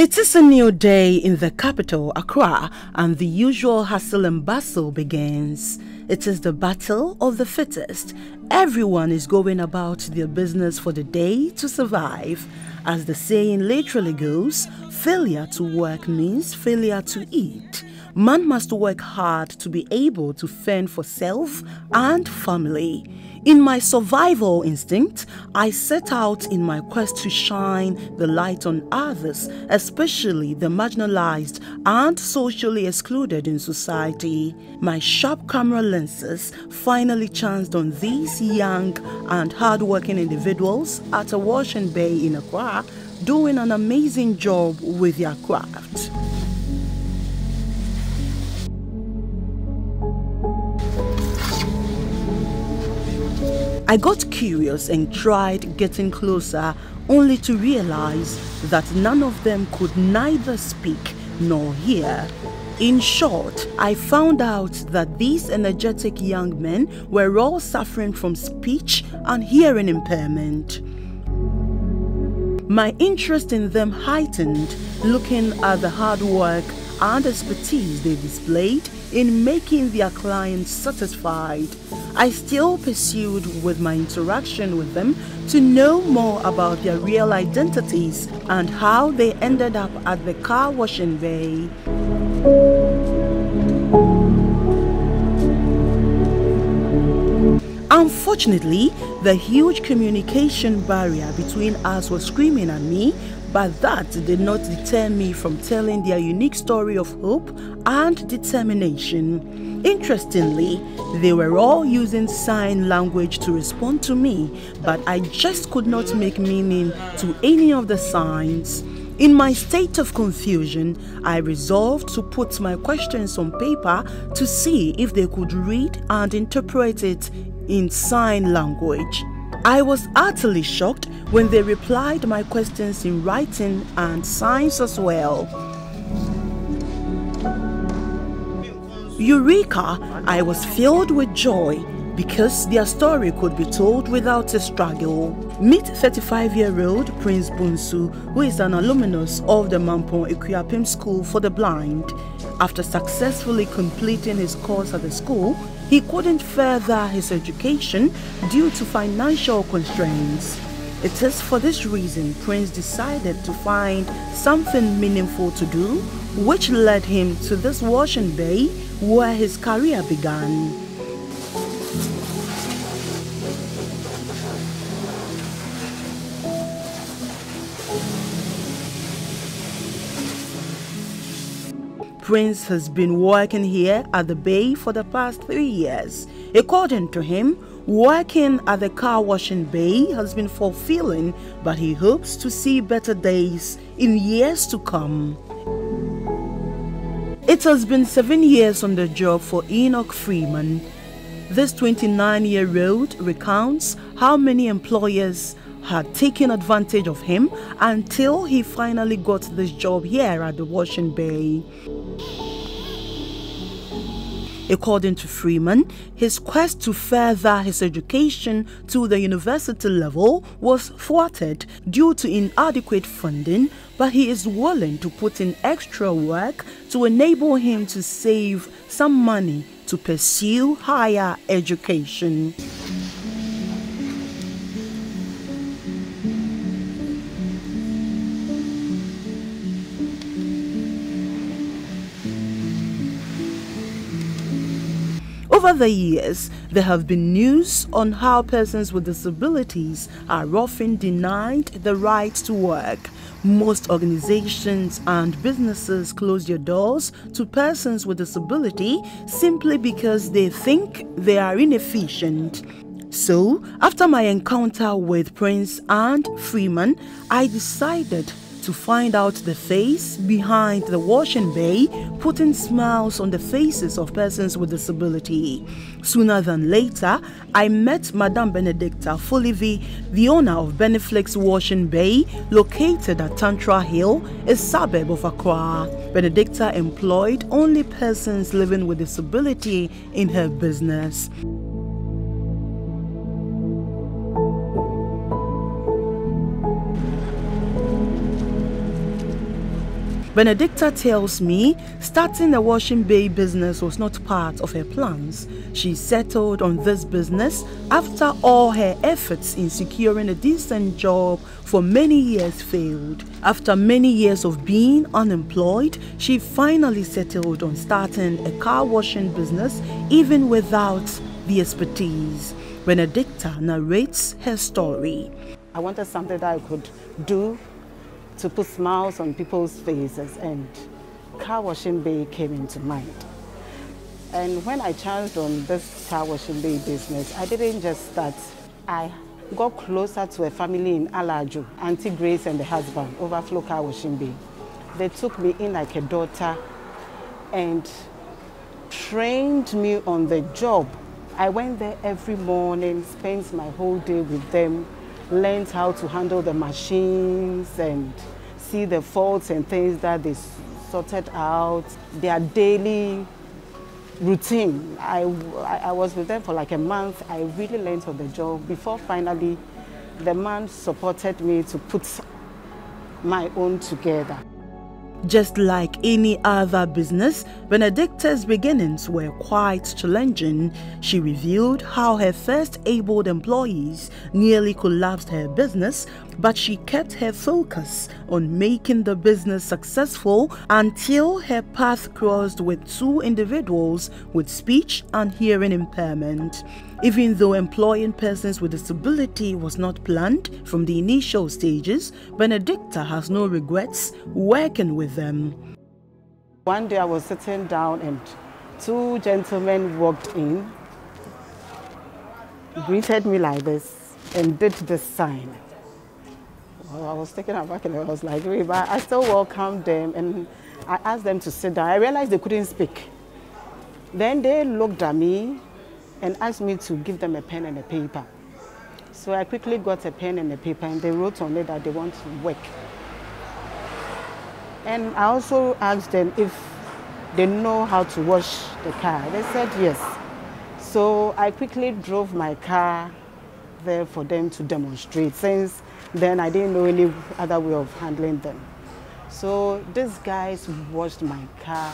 It is a new day in the capital, Accra, and the usual hustle and bustle begins. It is the battle of the fittest. Everyone is going about their business for the day to survive. As the saying literally goes, failure to work means failure to eat. Man must work hard to be able to fend for self and family. In my survival instinct, I set out in my quest to shine the light on others, especially the marginalized and socially excluded in society. My sharp camera lenses finally chanced on these young and hardworking individuals at a washing bay in Accra, doing an amazing job with their craft. I got curious and tried getting closer, only to realize that none of them could neither speak nor hear. In short, I found out that these energetic young men were all suffering from speech and hearing impairment. My interest in them heightened, looking at the hard work and expertise they displayed in making their clients satisfied. I still pursued with my interaction with them to know more about their real identities and how they ended up at the car washing bay. Unfortunately, the huge communication barrier between us was screaming at me, but that did not deter me from telling their unique story of hope and determination. Interestingly, they were all using sign language to respond to me, but I just could not make meaning to any of the signs. In my state of confusion, I resolved to put my questions on paper to see if they could read and interpret it in sign language. I was utterly shocked when they replied my questions in writing and signs as well. Eureka! I was filled with joy because their story could be told without a struggle. Meet 35-year-old Prince Bunsu, who is an alumnus of the Mampong Ekuapem School for the Blind. After successfully completing his course at the school, he couldn't further his education due to financial constraints. It is for this reason Prince decided to find something meaningful to do, which led him to this washing bay where his career began. Prince has been working here at the bay for the past 3 years. According to him, working at the car washing bay has been fulfilling, but he hopes to see better days in years to come. It has been 7 years on the job for Enoch Freeman. This 29-year-old recounts how many employers had taken advantage of him until he finally got this job here at the washing bay. According to Freeman, his quest to further his education to the university level was thwarted due to inadequate funding, but he is willing to put in extra work to enable him to save some money to pursue higher education. Over the years, there have been news on how persons with disabilities are often denied the right to work. Most organizations and businesses close their doors to persons with disability simply because they think they are inefficient. So, after my encounter with Prince and Freeman, I decided to find out the face behind the washing bay, putting smiles on the faces of persons with disability. Sooner than later, I met Madame Benedicta Folivi, the owner of Beneflex Washing Bay, located at Tantra Hill, a suburb of Accra. Benedicta employed only persons living with disability in her business. Benedicta tells me starting a washing bay business was not part of her plans. She settled on this business after all her efforts in securing a decent job for many years failed. After many years of being unemployed, she finally settled on starting a car washing business even without the expertise. Benedicta narrates her story. I wanted something that I could do to put smiles on people's faces, and car washing bay came into mind. And when I chanced on this car washing bay business, I didn't just start. I got closer to a family in Alaju, Auntie Grace and the husband, Overflow Car Washing Bay. They took me in like a daughter and trained me on the job. I went there every morning, spent my whole day with them, learned how to handle the machines and see the faults and things that they sorted out, their daily routine. I was with them for like a month. I really learned on the job before finally the man supported me to put my own together. Just like any other business, Benedicta's beginnings were quite challenging. She revealed how her first abled employees nearly collapsed her business, but she kept her focus on making the business successful until her path crossed with two individuals with speech and hearing impairment. Even though employing persons with disability was not planned from the initial stages, Benedicta has no regrets working with them. One day I was sitting down and two gentlemen walked in, greeted me like this and did this sign. Well, I was taken aback and I was like, wait, but I still welcomed them and I asked them to sit down. I realized they couldn't speak. Then they looked at me and asked me to give them a pen and a paper. So I quickly got a pen and a paper and they wrote on it that they want to work. And I also asked them if they know how to wash the car. They said yes. So I quickly drove my car there for them to demonstrate, since then I didn't know any other way of handling them. So these guys washed my car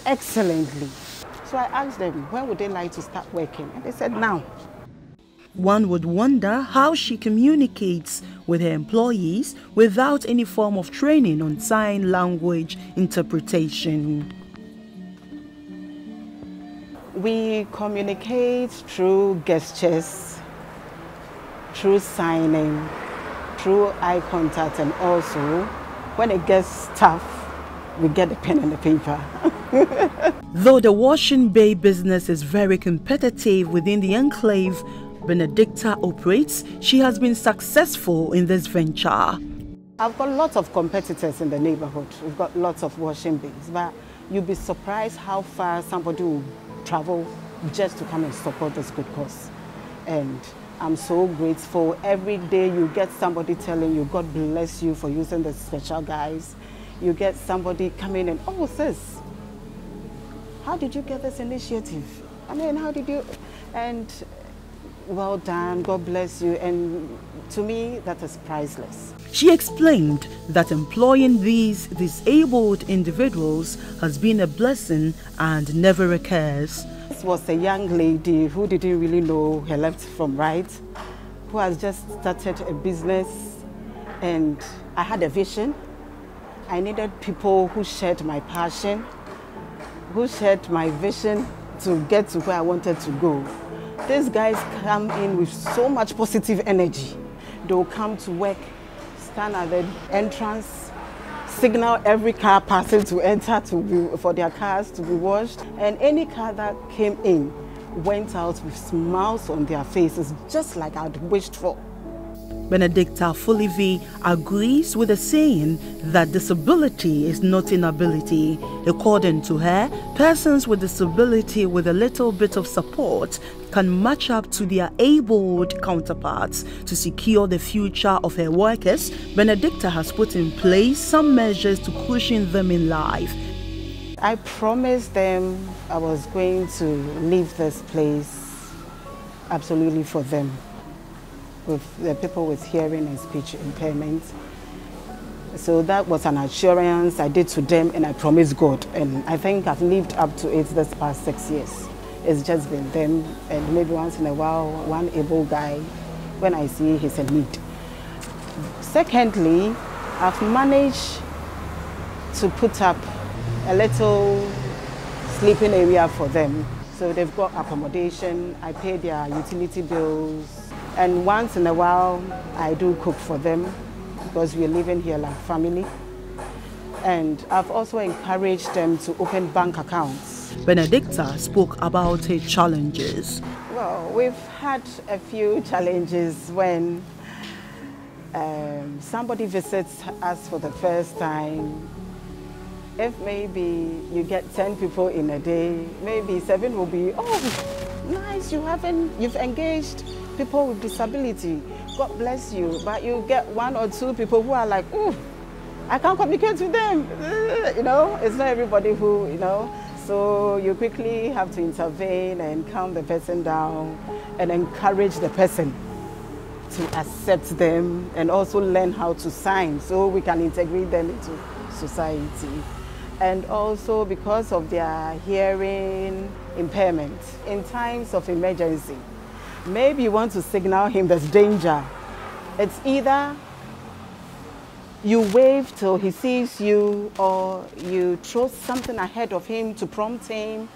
excellently. So I asked them, when would they like to start working? And they said, now. One would wonder how she communicates with her employees without any form of training on sign language interpretation. We communicate through gestures, through signing, through eye contact, and also when it gets tough, we get the pen and the paper. Though the washing bay business is very competitive within the enclave Benedicta operates, she has been successful in this venture. I've got lots of competitors in the neighborhood. We've got lots of washing bays, but you'll be surprised how far somebody will travel just to come and support this good cause. And I'm so grateful. Every day you get somebody telling you, God bless you for using the special guys. You get somebody coming and, oh sis, how did you get this initiative? I mean, how did you? And well done, God bless you. And to me, that is priceless. She explained that employing these disabled individuals has been a blessing and never a curse. This was a young lady who didn't really know her left from right, who has just started a business, and I had a vision. I needed people who shared my passion, who shared my vision to get to where I wanted to go. These guys come in with so much positive energy. They will come to work, stand at the entrance, signal every car passing to enter for their cars to be washed. And any car that came in went out with smiles on their faces, just like I'd wished for. Benedicta Fulivi agrees with the saying that disability is not inability. According to her, persons with disability with a little bit of support can match up to their abled counterparts. To secure the future of her workers, Benedicta has put in place some measures to cushion them in life. I promised them I was going to leave this place absolutely for them, with the people with hearing and speech impairments. So that was an assurance I did to them, and I promised God. And I think I've lived up to it this past 6 years. It's just been them, and maybe once in a while, one able guy, when I see he's in need. Secondly, I've managed to put up a little sleeping area for them. So they've got accommodation, I pay their utility bills, and once in a while I do cook for them because we're living here like family. And I've also encouraged them to open bank accounts. Benedicta spoke about her challenges. Well, we've had a few challenges when somebody visits us for the first time. If maybe you get 10 people in a day, maybe 7 will be, oh, nice, you've engaged people with disability. God bless you. But you get 1 or 2 people who are like, oh, I can't communicate with them. You know, it's not everybody who, you know. So you quickly have to intervene and calm the person down and encourage the person to accept them and also learn how to sign so we can integrate them into society. And also because of their hearing impairment, in times of emergency, maybe you want to signal him there's danger. It's either you wave till he sees you, or you throw something ahead of him to prompt him,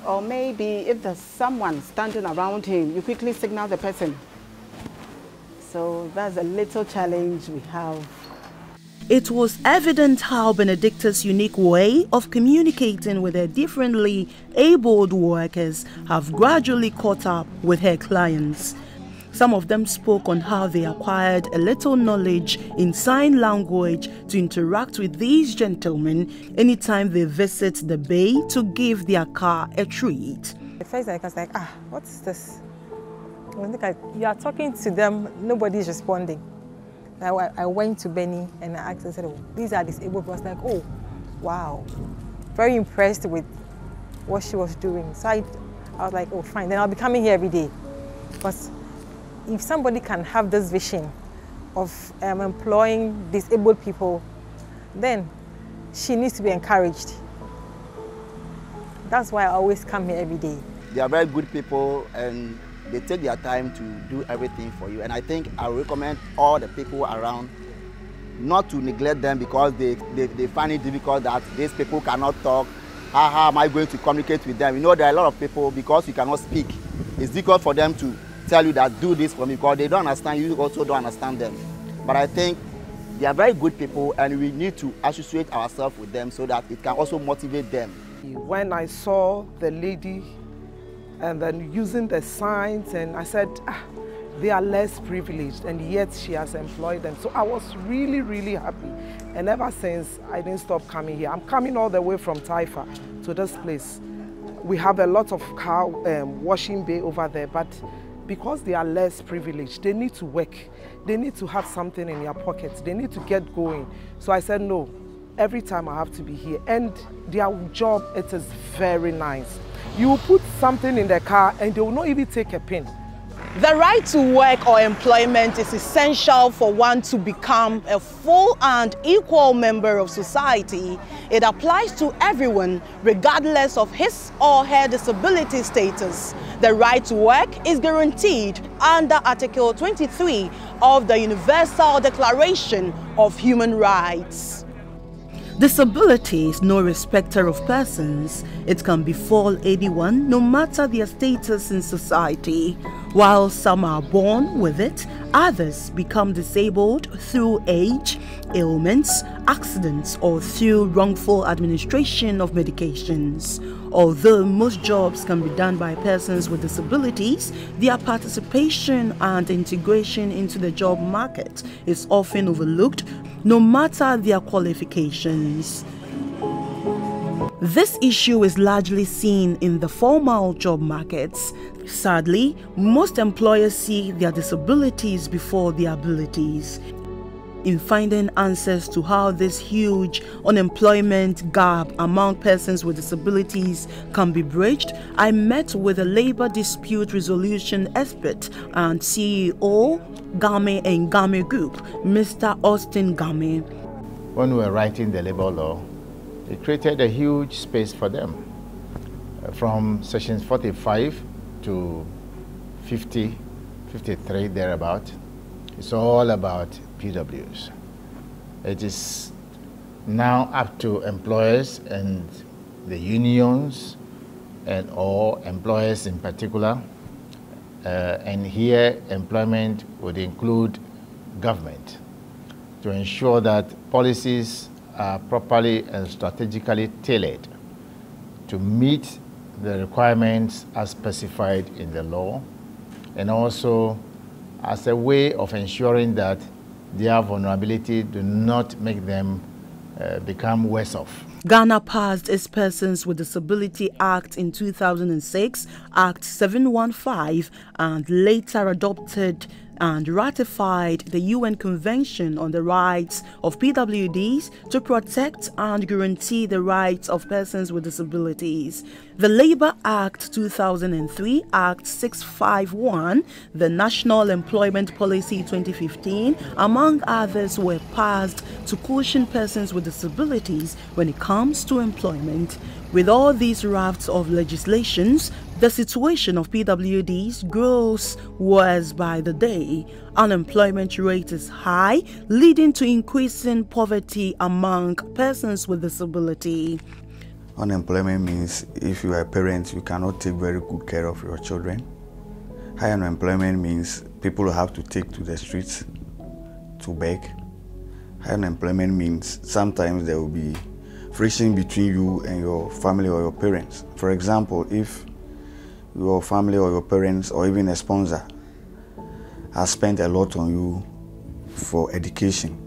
or maybe if there's someone standing around him, you quickly signal the person. So that's a little challenge we have. It was evident how Benedicta's unique way of communicating with her differently abled workers have gradually caught up with her clients. Some of them spoke on how they acquired a little knowledge in sign language to interact with these gentlemen anytime they visit the bay to give their car a treat. The first I was like, what's this? You are talking to them, nobody's responding. I went to Benny and I asked, I said, oh, these are disabled people. I was like, oh, wow. Very impressed with what she was doing. So I was like, oh, fine, then I'll be coming here every day. But if somebody can have this vision of employing disabled people, then she needs to be encouraged. That's why I always come here every day. They are very good people and they take their time to do everything for you. And I think I recommend all the people around not to neglect them because they find it difficult that these people cannot talk. How am I going to communicate with them? You know, there are a lot of people, because you cannot speak, it's difficult for them to tell you that do this for me because they don't understand, you also don't understand them. But I think they are very good people and we need to associate ourselves with them so that it can also motivate them. When I saw the lady and then using the signs, and I said, they are less privileged and yet she has employed them. So I was really, really happy. And ever since, I didn't stop coming here. I'm coming all the way from Taifa to this place. We have a lot of car washing bay over there, but because they are less privileged, they need to work. They need to have something in their pockets. They need to get going. So I said, no, every time I have to be here. And their job, it is very nice. You will put something in the car and they will not even take a pin. The right to work or employment is essential for one to become a full and equal member of society. It applies to everyone, regardless of his or her disability status. The right to work is guaranteed under Article 23 of the Universal Declaration of Human Rights. Disability is no respecter of persons. It can befall anyone, no matter their status in society. While some are born with it, others become disabled through age, ailments, accidents, or through wrongful administration of medications. Although most jobs can be done by persons with disabilities, their participation and integration into the job market is often overlooked, no matter their qualifications. This issue is largely seen in the formal job markets. Sadly, most employers see their disabilities before their abilities. In finding answers to how this huge unemployment gap among persons with disabilities can be bridged, I met with a labor dispute resolution expert and CEO, Game & Game Group, Mr. Austin Game. when we were writing the labor law, it created a huge space for them. From sections 45 to 50, 53, thereabout, it's all about PWs. It is now up to employers and the unions and all employers in particular, and here employment would include government, to ensure that policies are properly and strategically tailored to meet the requirements as specified in the law, and also as a way of ensuring that their vulnerability do not make them become worse off. Ghana passed its Persons with Disability Act in 2006, Act 715, and later adopted and ratified the UN Convention on the Rights of PWDs to protect and guarantee the rights of persons with disabilities. The Labour Act 2003, Act 651, the National Employment Policy 2015, among others, were passed to cushion persons with disabilities when it comes to employment. With all these rafts of legislations, the situation of PWDs grows worse by the day. Unemployment rate is high, leading to increasing poverty among persons with disability. Unemployment means if you are a parent, you cannot take very good care of your children. High unemployment means people have to take to the streets to beg. High unemployment means sometimes there will be friction between you and your family or your parents. For example, if your family or your parents or even a sponsor has spent a lot on you for education,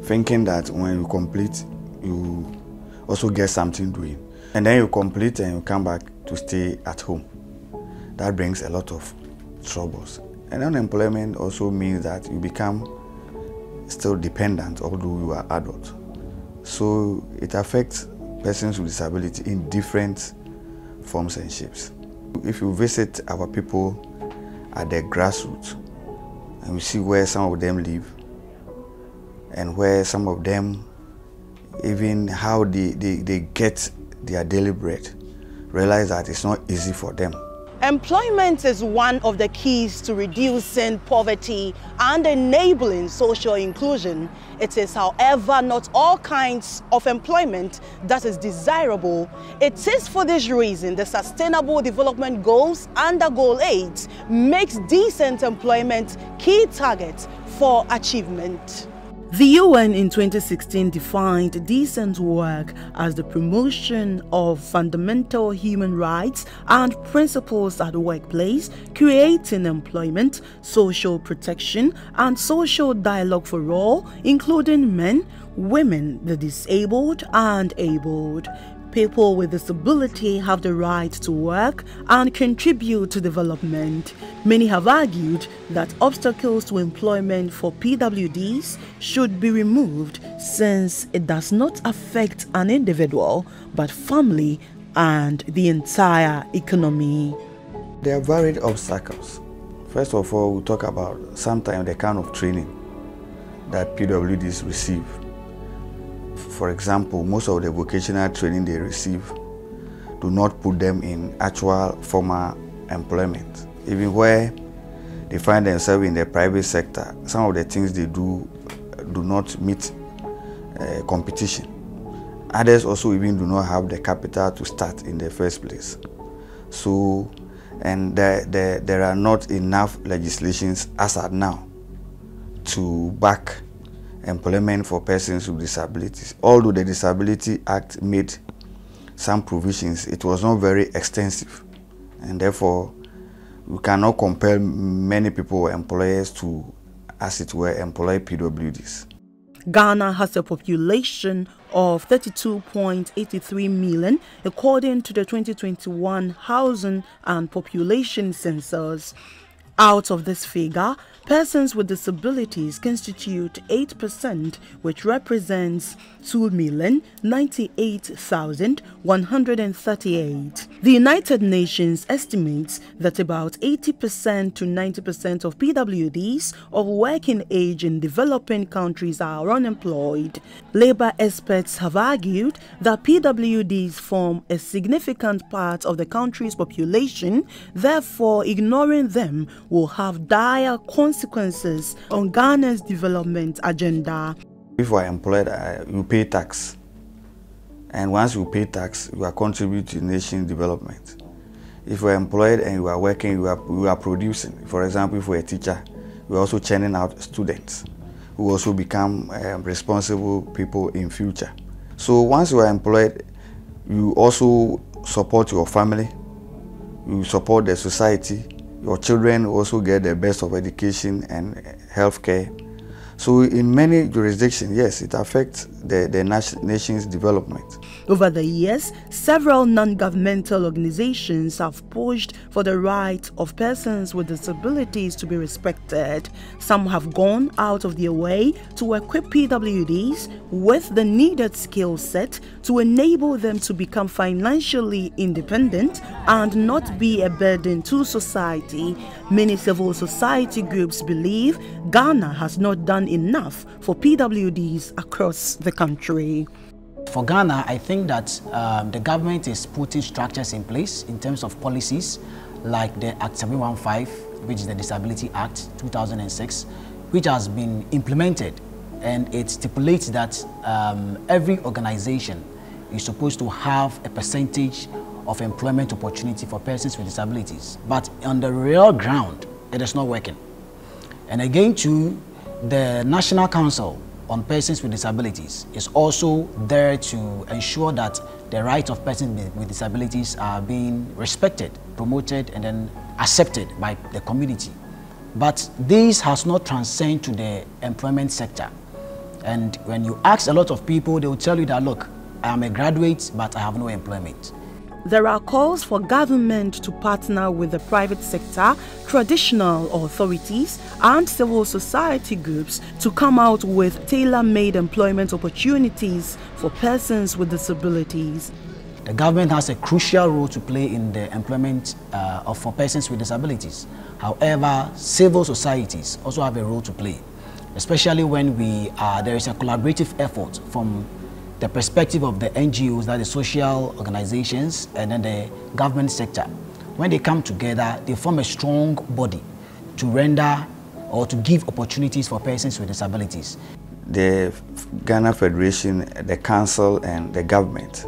thinking that when you complete, you also get something doing. And then you complete and you come back to stay at home. That brings a lot of troubles. And unemployment also means that you become still dependent, although you are adult. So it affects persons with disability in different forms and shapes. If you visit our people at the grassroots and you see where some of them live and where some of them, even how they get their daily bread, realize that it's not easy for them. Employment is one of the keys to reducing poverty and enabling social inclusion. It is, however, not all kinds of employment that is desirable. It is for this reason the Sustainable Development Goals under Goal 8 makes decent employment key targets for achievement. The UN in 2016 defined decent work as the promotion of fundamental human rights and principles at the workplace, creating employment, social protection, and social dialogue for all, including men, women, the disabled, and abled. People with disability have the right to work and contribute to development. Many have argued that obstacles to employment for PWDs should be removed since it does not affect an individual but family and the entire economy. There are varied obstacles. First of all, we'll talk about sometimes the kind of training that PWDs receive. For example, most of the vocational training they receive do not put them in actual formal employment. Even where they find themselves in the private sector, some of the things they do not meet competition. Others also even do not have the capital to start in the first place. So, and there are not enough legislations as at now to back employment for persons with disabilities. Although the Disability Act made some provisions, it was not very extensive, and therefore we cannot compel many people or employers to, as it were, employ PWDs. Ghana has a population of 32.83 million according to the 2021 Housing and Population Census. Out of this figure, persons with disabilities constitute 8%, which represents 2,098,138. The United Nations estimates that about 80% to 90% of PWDs of working age in developing countries are unemployed. Labor experts have argued that PWDs form a significant part of the country's population, therefore ignoring them will have dire consequences on Ghana's development agenda. If you are employed, you pay tax. And once you pay tax, you are contributing to nation development. If you are employed and you are working, you are producing. For example, if you are a teacher, you are also churning out students who also become responsible people in future. So once you are employed, you also support your family, you support the society. Your children also get the best of education and health care. So in many jurisdictions, yes, it affects the nation's development. Over the years, several non-governmental organizations have pushed for the right of persons with disabilities to be respected. Some have gone out of their way to equip PWDs with the needed skill set to enable them to become financially independent and not be a burden to society. Many civil society groups believe Ghana has not done enough for PWDs across the country. For Ghana, I think that the government is putting structures in place in terms of policies like the Act 715, which is the Disability Act 2006, which has been implemented, and it stipulates that every organization is supposed to have a percentage of employment opportunity for persons with disabilities. But on the real ground, it is not working. And again, too, the National Council on Persons with Disabilities is also there to ensure that the rights of persons with disabilities are being respected, promoted, and then accepted by the community. But this has not transcended to the employment sector. And when you ask a lot of people, they will tell you that, look, I am a graduate, but I have no employment. There are calls for government to partner with the private sector, traditional authorities, and civil society groups to come out with tailor-made employment opportunities for persons with disabilities. The government has a crucial role to play in the employment for persons with disabilities. However, civil societies also have a role to play, especially when there is a collaborative effort from the perspective of the NGOs, that is social organizations, and then the government sector. When they come together, they form a strong body to render or to give opportunities for persons with disabilities. The Ghana Federation, the Council, and the government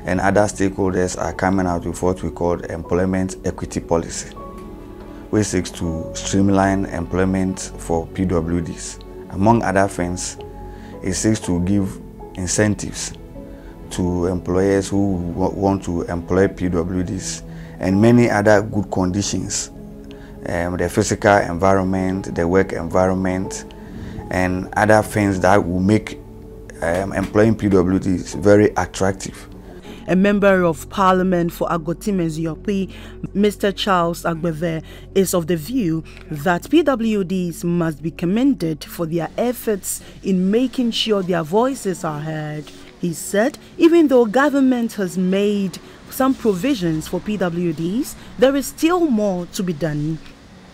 and other stakeholders are coming out with what we call employment equity policy, which seeks to streamline employment for PWDs. Among other things, it seeks to give incentives to employers who want to employ PWDs and many other good conditions, the physical environment, the work environment, and other things that will make employing PWDs very attractive. A member of Parliament for Agoti-Mezuopi, Mr. Charles Agbeve, is of the view that PWDs must be commended for their efforts in making sure their voices are heard. He said, even though government has made some provisions for PWDs, there is still more to be done.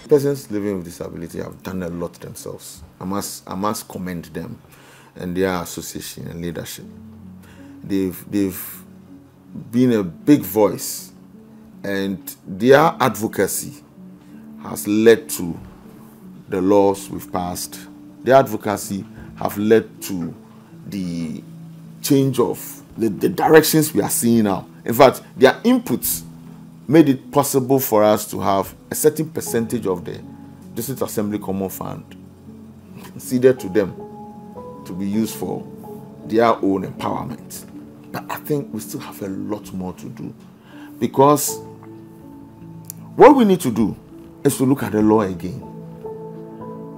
Persons living with disability have done a lot themselves. I must commend them and their association and leadership. They've been a big voice, and their advocacy has led to the laws we've passed. Their advocacy have led to the change of the directions we are seeing now. In fact, their inputs made it possible for us to have a certain percentage of the District Assembly Common Fund ceded to them to be used for their own empowerment. But I think we still have a lot more to do, because what we need to do is to look at the law again.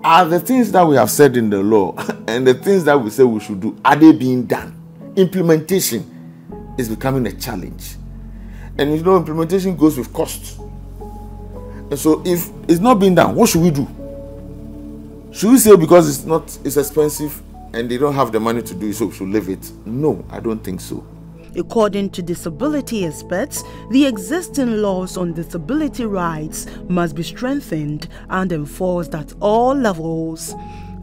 Are the things that we have said in the law and the things that we say we should do, are they being done? Implementation is becoming a challenge. And you know, implementation goes with cost. And so if it's not being done, what should we do? Should we say because it's expensive and they don't have the money to do it, so we should leave it? No, I don't think so. According to disability experts, the existing laws on disability rights must be strengthened and enforced at all levels.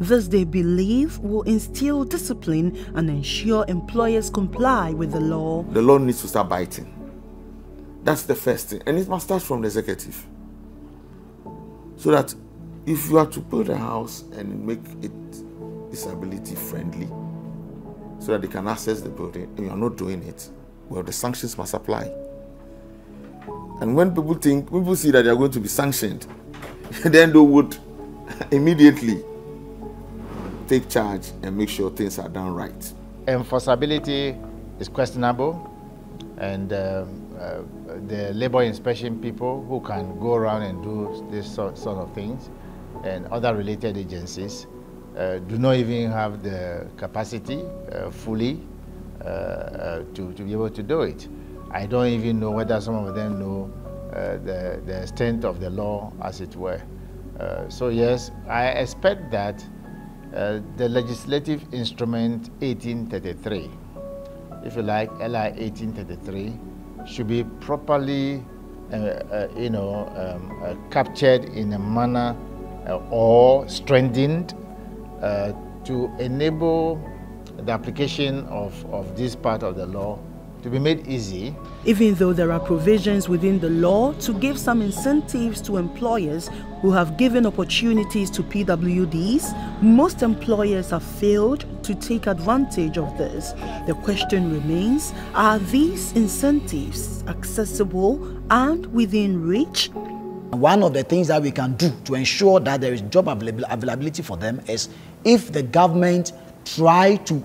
This, they believe, will instill discipline and ensure employers comply with the law. The law needs to start biting. That's the first thing. And it must start from the executive. So that if you are to build a house and make it disability friendly, so that they can access the building, and you are not doing it, well, the sanctions must apply. And when people see that they are going to be sanctioned, then they would immediately take charge and make sure things are done right. Enforceability is questionable, and the labor inspection people who can go around and do this sort of things, and other related agencies, do not even have the capacity fully to be able to do it. I don't even know whether some of them know the extent of the law, as it were. So yes, I expect that the legislative instrument 1833, if you like, LI 1833, should be properly captured in a manner or strengthened to enable the application of this part of the law to be made easy. Even though there are provisions within the law to give some incentives to employers who have given opportunities to PWDs, most employers have failed to take advantage of this. The question remains, are these incentives accessible and within reach? One of the things that we can do to ensure that there is job availability for them is if the government try to,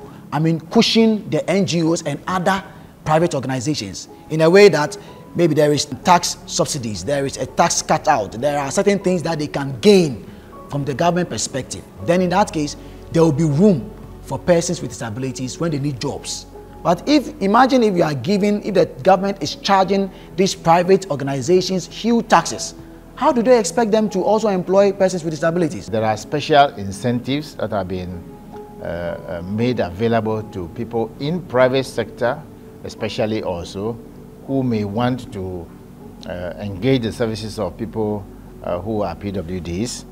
cushion the NGOs and other private organizations in a way that maybe there is tax subsidies, there is a tax cut out, there are certain things that they can gain from the government perspective. Then in that case, there will be room for persons with disabilities when they need jobs. But imagine if the government is charging these private organizations huge taxes, how do they expect them to also employ persons with disabilities? There are special incentives that have been made available to people in private sector, especially also, who may want to engage the services of people who are PWDs.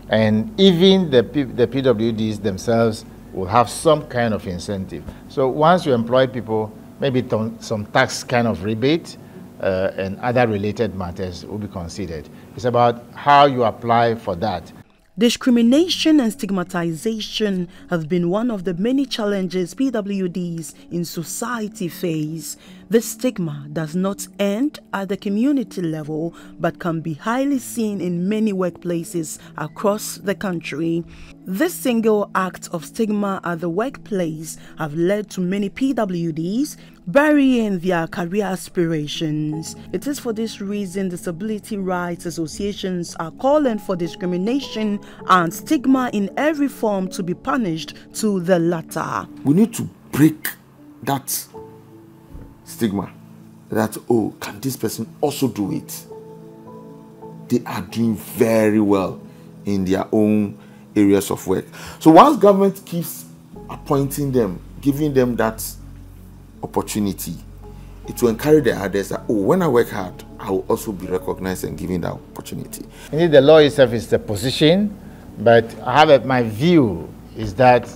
And even the PWDs themselves will have some kind of incentive. So once you employ people, maybe some tax kind of rebate and other related matters will be considered. It's about how you apply for that. Discrimination and stigmatization have been one of the many challenges PWDs in society face. This stigma does not end at the community level, but can be highly seen in many workplaces across the country. This single act of stigma at the workplace have led to many PWDs burying their career aspirations. It is for this reason disability rights associations are calling for discrimination and stigma in every form to be punished to the latter. We need to break that stigma that, oh, can this person also do it? They are doing very well in their own areas of work. So once government keeps appointing them, giving them that opportunity, it will encourage the others that, oh, when I work hard, I will also be recognized and given that opportunity. Indeed, the law itself is the position, but my view is that,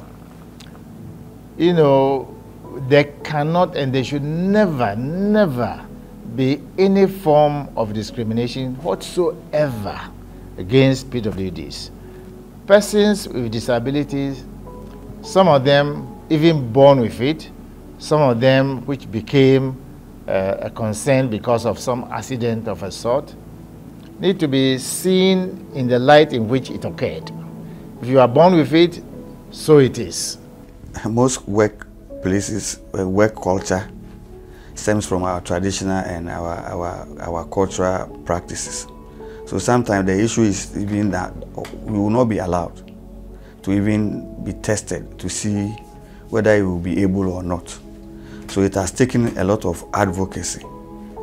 there cannot and there should never be any form of discrimination whatsoever against PWDs. Persons with disabilities, some of them even born with it, some of them which became a concern because of some accident of a sort, need to be seen in the light in which it occurred. If you are born with it, so it is. Most workplaces, work culture stems from our traditional and our cultural practices. So sometimes the issue is even that we will not be allowed to even be tested to see whether you will be able or not. So it has taken a lot of advocacy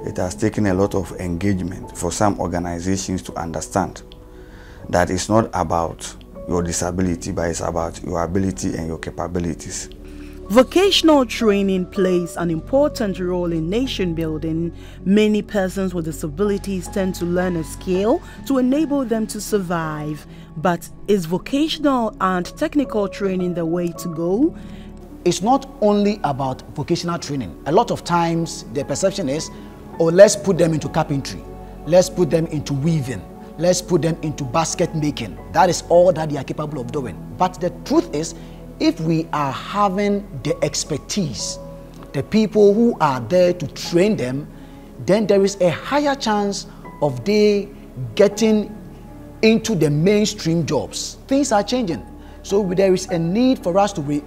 it has taken a lot of engagement for some organizations to understand that it's not about your disability, but it's about your ability and your capabilities. Vocational training plays an important role in nation building. Many persons with disabilities tend to learn a skill to enable them to survive. But is vocational and technical training the way to go? It's not only about vocational training. A lot of times the perception is, oh, let's put them into carpentry, let's put them into weaving, let's put them into basket making. That is all that they are capable of doing. But the truth is, if we are having the expertise, the people who are there to train them, then there is a higher chance of they getting into the mainstream jobs. Things are changing. So there is a need for us to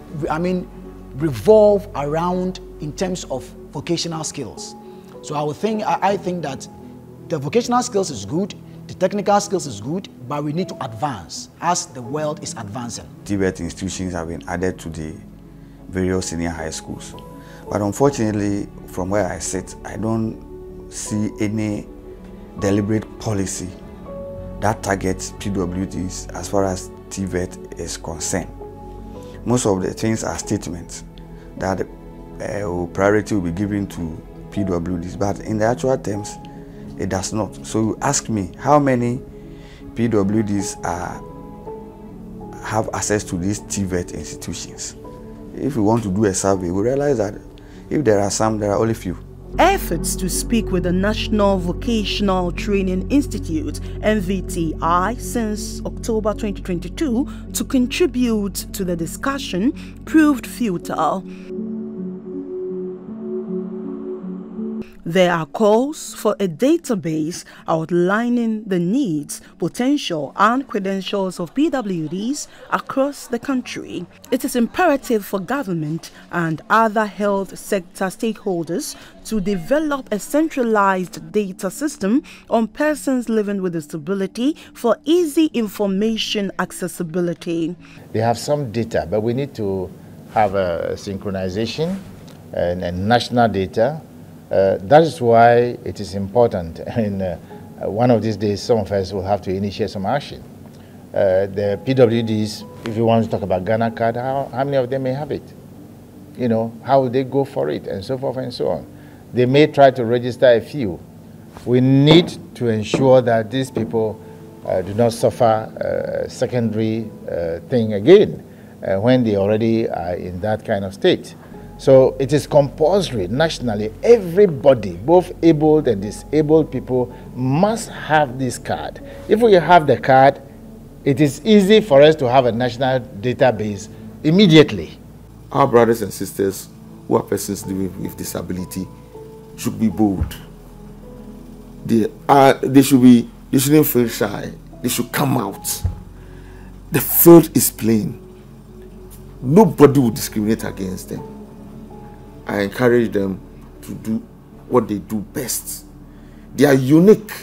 revolve around in terms of vocational skills. So I think that the vocational skills is good, the technical skills is good, but we need to advance as the world is advancing. TVET institutions have been added to the various senior high schools. But unfortunately, from where I sit, I don't see any deliberate policy that targets PWDs as far as TVET is concerned. Most of the things are statements that priority will be given to PWDs, but in the actual terms, it does not. So you ask me, how many PWDs have access to these TVET institutions? If we want to do a survey, we realize that if there are some, there are only few. Efforts to speak with the National Vocational Training Institute, NVTI, since October 2022 to contribute to the discussion proved futile. There are calls for a database outlining the needs, potential and credentials of PWDs across the country. It is imperative for government and other health sector stakeholders to develop a centralized data system on persons living with disability for easy information accessibility. They have some data, but we need to have a synchronization and national data. That is why it is important, and one of these days some of us will have to initiate some action. The PWDs, if you want to talk about Ghana card, how many of them may have it? You know, how will they go for it, and so forth and so on. They may try to register a few. We need to ensure that these people do not suffer a secondary thing again when they already are in that kind of state. So it is compulsory nationally. Everybody, both able and disabled people, must have this card. If we have the card, it is easy for us to have a national database immediately. Our brothers and sisters who are persons living with disability should be bold. They shouldn't feel shy. They should come out. The field is plain. Nobody will discriminate against them. I encourage them to do what they do best. They are unique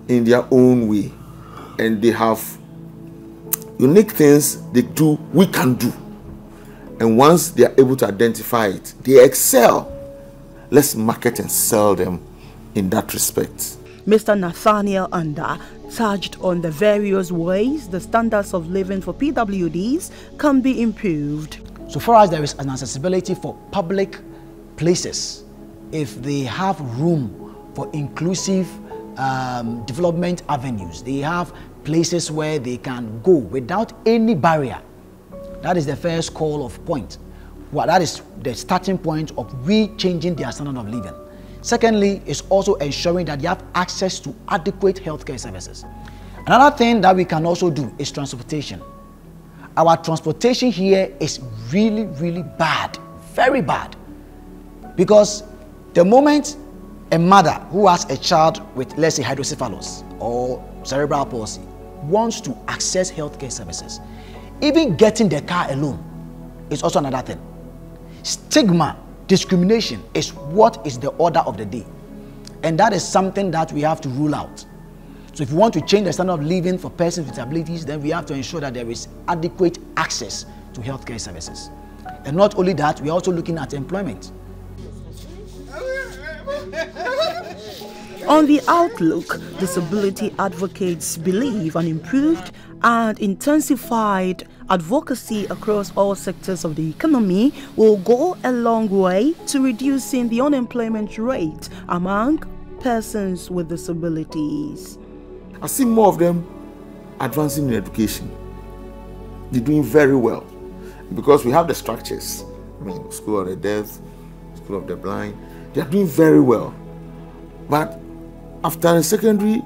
in their own way, and they have unique things they do we can do. And once they are able to identify it, they excel. Let's market and sell them in that respect. Mr. Nathaniel Anda touched on the various ways the standards of living for PWDs can be improved. So far as there is an accessibility for public places, if they have room for inclusive development avenues, they have places where they can go without any barrier. That is the first call of point. Well, that is the starting point of we changing their standard of living. Secondly, is also ensuring that they have access to adequate healthcare services. Another thing that we can also do is transportation. Our transportation here is really, really bad, very bad. Because the moment a mother who has a child with, let's say, hydrocephalus or cerebral palsy wants to access healthcare services, even getting the car alone is also another thing. Stigma, discrimination is what is the order of the day. And that is something that we have to rule out. So if we want to change the standard of living for persons with disabilities, then we have to ensure that there is adequate access to healthcare services. And not only that, we are also looking at employment. On the outlook, disability advocates believe an improved and intensified advocacy across all sectors of the economy will go a long way to reducing the unemployment rate among persons with disabilities. I see more of them advancing in education. They're doing very well because we have the structures. I mean, School of the Deaf, School of the Blind, they are doing very well. But after the secondary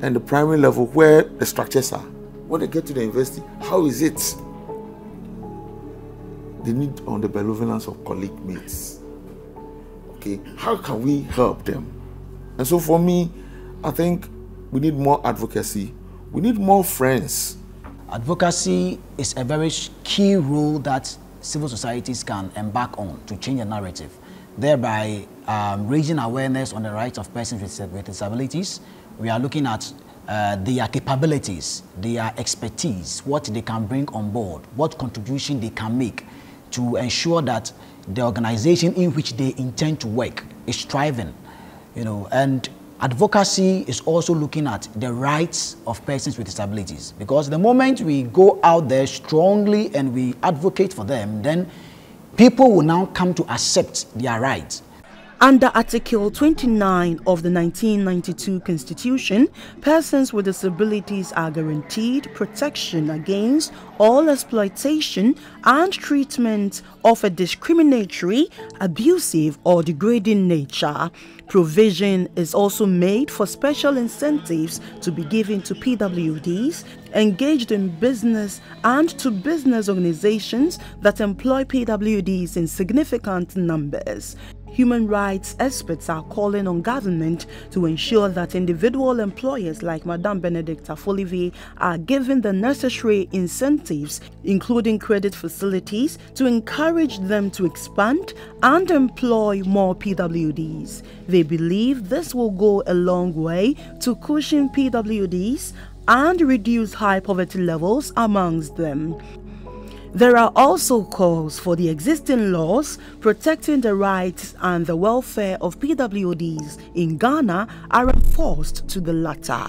and the primary level, where the structures are, when they get to the university, how is it? They need on the benevolence of colleague mates. Okay, how can we help them? And so for me, I think we need more advocacy. We need more friends. Advocacy is a very key role that civil societies can embark on to change the narrative, thereby raising awareness on the rights of persons with disabilities. We are looking at their capabilities, their expertise, what they can bring on board, what contribution they can make to ensure that the organization in which they intend to work is thriving. And advocacy is also looking at the rights of persons with disabilities, because the moment we go out there strongly and we advocate for them, then people will now come to accept their rights. Under Article 29 of the 1992 Constitution, persons with disabilities are guaranteed protection against all exploitation and treatment of a discriminatory, abusive, or degrading nature. Provision is also made for special incentives to be given to PWDs engaged in business and to business organizations that employ PWDs in significant numbers. Human rights experts are calling on government to ensure that individual employers like Madame Benedicta Folivier are given the necessary incentives, including credit facilities, to encourage them to expand and employ more PWDs. They believe this will go a long way to cushion PWDs and reduce high poverty levels amongst them. There are also calls for the existing laws protecting the rights and the welfare of PWDs in Ghana are enforced to the latter.